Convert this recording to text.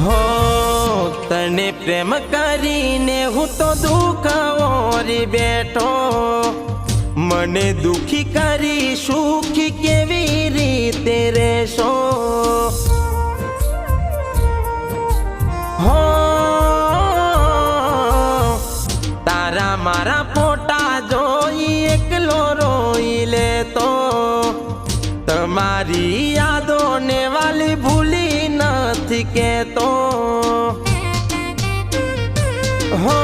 हो तने प्रेम करीने हूँ तो दुख ओरी बैठो मने दुखी करी सुखी केवी रीते रेशो हो तारा मारा पोटा जोई एकलो रोई ले तो तमारी यादों ने वाली भूली नथी के तो हो